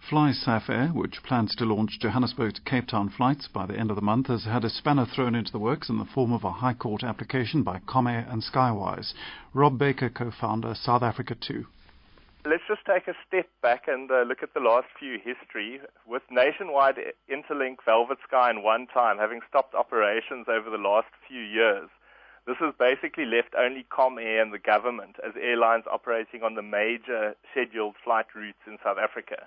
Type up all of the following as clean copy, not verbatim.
FlySafair, which plans to launch Johannesburg to Cape Town flights by the end of the month, has had a spanner thrown into the works in the form of a High Court application by Comair and Skywise. Rob Baker, co-founder, South Africa 2. Let's just take a step back and look at the last few history. With nationwide Interlink, Velvet Sky and One Time having stopped operations over the last few years, this has basically left only Comair and the government as airlines operating on the major scheduled flight routes in South Africa.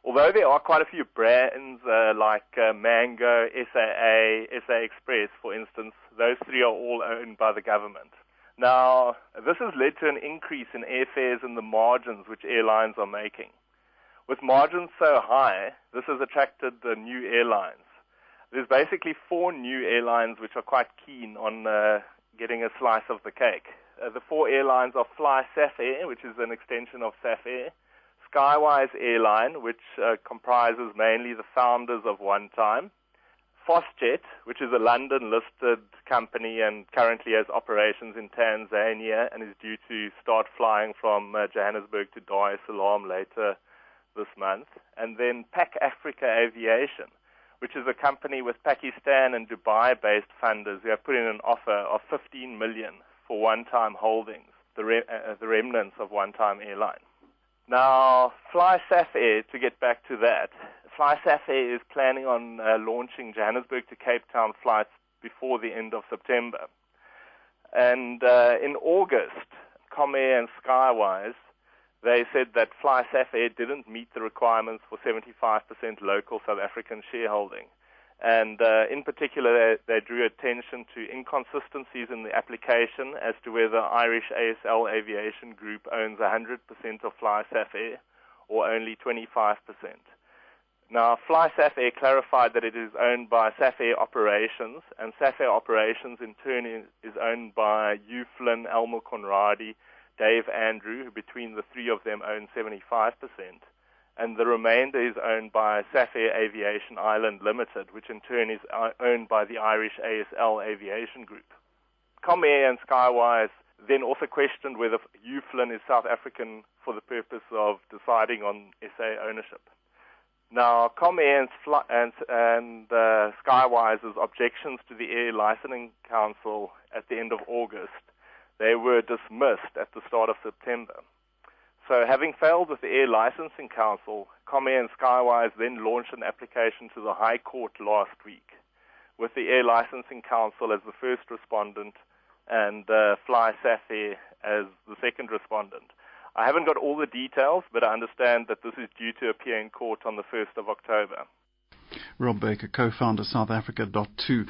Although there are quite a few brands like Mango, SAA, SA Express, for instance, those three are all owned by the government. Now, this has led to an increase in airfares and the margins which airlines are making. With margins so high, this has attracted the new airlines. There's basically 4 new airlines which are quite keen on getting a slice of the cake. The 4 airlines are FlySafair, which is an extension of Safair, Skywise Airline, which comprises mainly the founders of One Time, Fosjet, which is a London-listed company and currently has operations in Tanzania and is due to start flying from Johannesburg to Dar es Salaam later this month, and then Pak Africa Aviation, which is a company with Pakistan and Dubai-based funders who have put in an offer of 15 million for One Time Holdings, the remnants of One Time Airline. Now, FlySafair, to get back to that, FlySafair is planning on launching Johannesburg to Cape Town flights before the end of September. And in August, Comair and Skywise, they said that FlySafair didn't meet the requirements for 75% local South African shareholding. And in particular, they drew attention to inconsistencies in the application as to whether Irish ASL Aviation Group owns 100% of FlySafair or only 25%. Now, FlySafair clarified that it is owned by Safair Operations, and Safair Operations in turn is owned by Hugh Flynn, Elmer Conradi, Dave Andrew, who between the 3 of them own 75%. And the remainder is owned by Safair Aviation Ireland Limited, which in turn is owned by the Irish ASL Aviation Group. Comair and Skywise then also questioned whether Hugh Flynn is South African for the purpose of deciding on SA ownership. Now, Comair and Skywise's objections to the Air Licensing Council at the end of August, they were dismissed at the start of September. So having failed with the Air Licensing Council, Comair and Skywise then launched an application to the High Court last week, with the Air Licensing Council as the first respondent and FlySafair as the second respondent. I haven't got all the details, but I understand that this is due to appear in court on the 1st of October. Rob Baker, co-founder, South Africa.2.